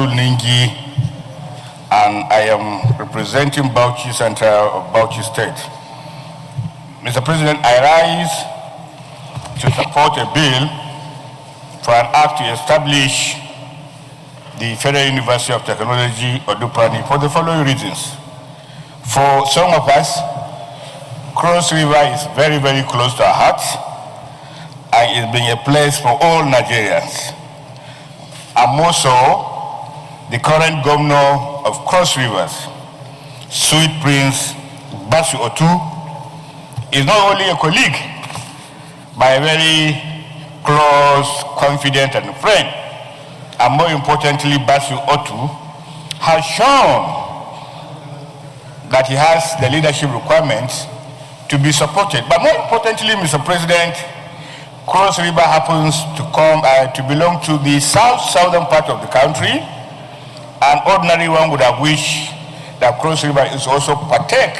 Ningi, and I am representing Bauchi Central of Bauchi State. Mr. President, I rise to support a bill for an act to establish the Federal University of Technology, Odupani, for the following reasons. For some of us, Cross River is very, very close to our hearts, and it's been a place for all Nigerians. And more so, the current governor of Cross Rivers, Sweet Prince Basu Otu, is not only a colleague, but a very close, confident, and friend. And more importantly, Basu Otu has shown that he has the leadership requirements to be supported. But more importantly, Mr. President, Cross River happens to belong to the southern part of the country. An ordinary one would have wished that Cross River is also partake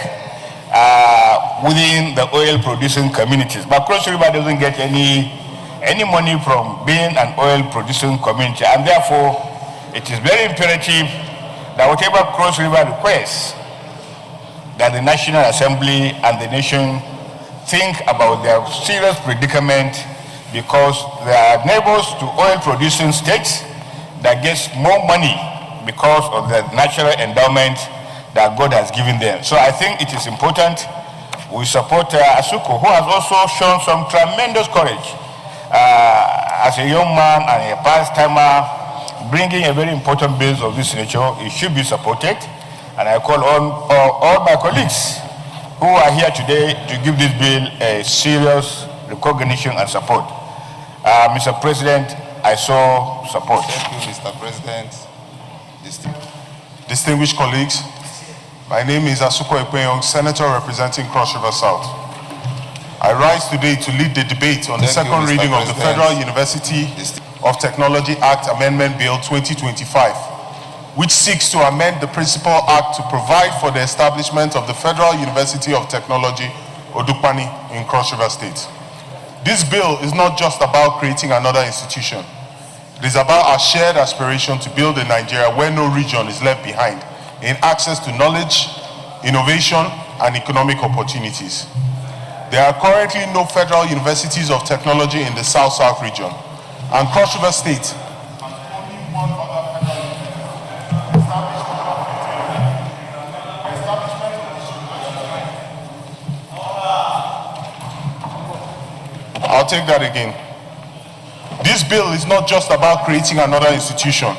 within the oil-producing communities. But Cross River doesn't get any money from being an oil-producing community, and therefore it is very imperative that whatever Cross River requests, that the National Assembly and the nation think about their serious predicament, because they are neighbors to oil-producing states that gets more money because of the natural endowment that God has given them. So I think it is important we support Asuko, who has also shown some tremendous courage as a young man and a past-timer, bringing a very important bill of this nature. It should be supported, and I call on all my colleagues who are here today to give this bill a serious recognition and support. Mr. President, I so support. Thank you, Mr. President. Distinguished colleagues, my name is Asuko Ekpenyong, Senator representing Cross River South. I rise today to lead the debate on the second reading of the Federal University of Technology Act Amendment Bill 2025, which seeks to amend the Principal Act to provide for the establishment of the Federal University of Technology, Odupani, in Cross River State. This bill is not just about creating another institution. It is about our shared aspiration to build a Nigeria where no region is left behind in access to knowledge, innovation, and economic opportunities. There are currently no federal universities of technology in the South-South region, and Cross River State I'll take that again. This bill is not just about creating another institution.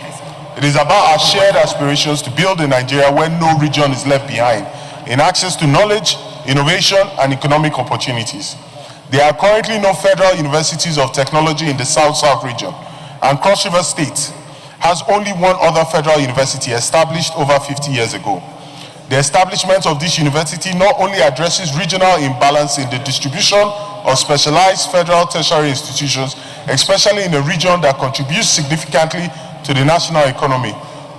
It is about our shared aspirations to build a Nigeria where no region is left behind in access to knowledge, innovation, and economic opportunities. There are currently no federal universities of technology in the South-South region, and Cross River State has only one other federal university established over 50 years ago. The establishment of this university not only addresses regional imbalance in the distribution of specialized federal tertiary institutions, especially in a region that contributes significantly to the national economy,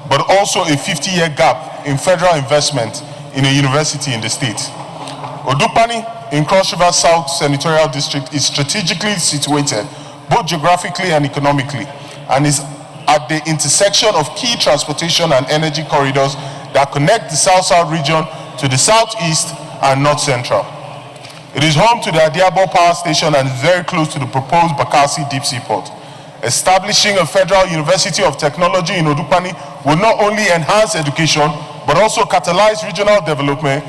but also a 50-year gap in federal investment in a university in the state. Odupani in Cross River South Senatorial District is strategically situated, both geographically and economically, and is at the intersection of key transportation and energy corridors that connect the South-South region to the Southeast and North Central. It is home to the Adiabo Power Station and is very close to the proposed Bakassi Deep Sea Port. Establishing a Federal University of Technology in Odupani will not only enhance education, but also catalyze regional development,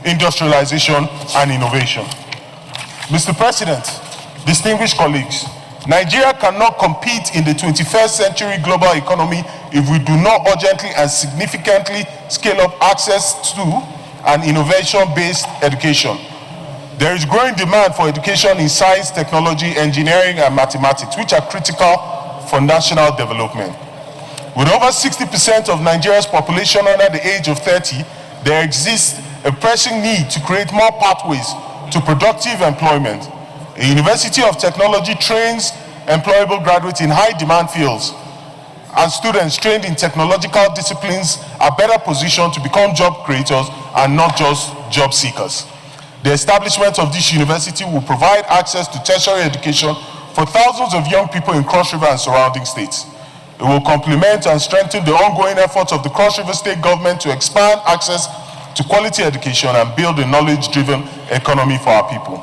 industrialization, and innovation. Mr. President, distinguished colleagues, Nigeria cannot compete in the 21st century global economy if we do not urgently and significantly scale up access to and innovation-based education. There is growing demand for education in science, technology, engineering, and mathematics, which are critical for national development. With over 60% of Nigeria's population under the age of 30, there exists a pressing need to create more pathways to productive employment. A University of Technology trains employable graduates in high-demand fields, and students trained in technological disciplines are better positioned to become job creators and not just job seekers. The establishment of this university will provide access to tertiary education for thousands of young people in Cross River and surrounding states. It will complement and strengthen the ongoing efforts of the Cross River State government to expand access to quality education and build a knowledge-driven economy for our people.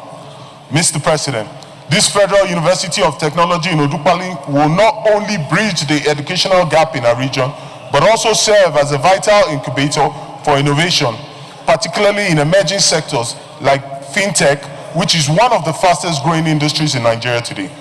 Mr. President, this Federal University of Technology in Odukpali will not only bridge the educational gap in our region, but also serve as a vital incubator for innovation, particularly in emerging sectors like fintech, which is one of the fastest growing industries in Nigeria today.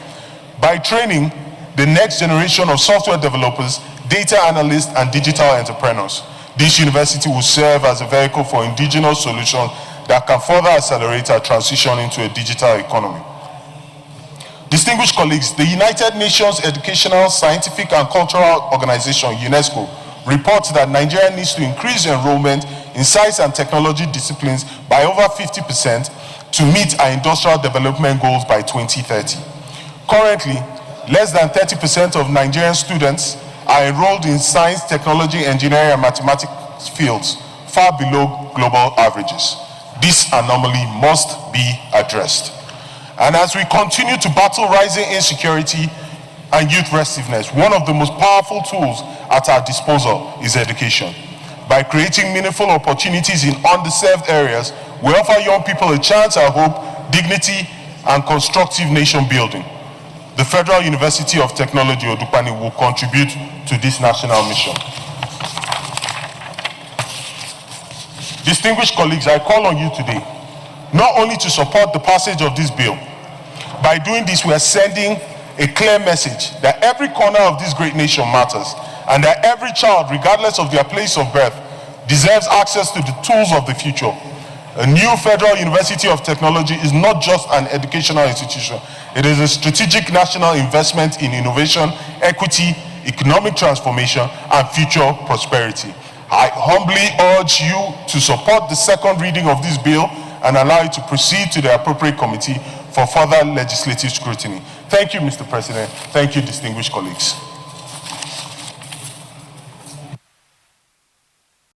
By training the next generation of software developers, data analysts, and digital entrepreneurs, this university will serve as a vehicle for indigenous solutions that can further accelerate our transition into a digital economy. Distinguished colleagues, the United Nations Educational, Scientific and Cultural Organization, UNESCO, reports that Nigeria needs to increase enrollment in science and technology disciplines by over 50% to meet our industrial development goals by 2030. Currently, less than 30% of Nigerian students are enrolled in science, technology, engineering, and mathematics fields, far below global averages. This anomaly must be addressed. And as we continue to battle rising insecurity and youth restiveness, one of the most powerful tools at our disposal is education. By creating meaningful opportunities in underserved areas, we offer young people a chance at hope, dignity, and constructive nation building. The Federal University of Technology Odukpani will contribute to this national mission. Distinguished colleagues, I call on you today not only to support the passage of this bill. By doing this, we are sending a clear message that every corner of this great nation matters, and that every child, regardless of their place of birth, deserves access to the tools of the future. A new Federal University of Technology is not just an educational institution. It is a strategic national investment in innovation, equity, economic transformation, and future prosperity. I humbly urge you to support the second reading of this bill and allow it to proceed to the appropriate committee for further legislative scrutiny. Thank you, Mr. President. Thank you, distinguished colleagues.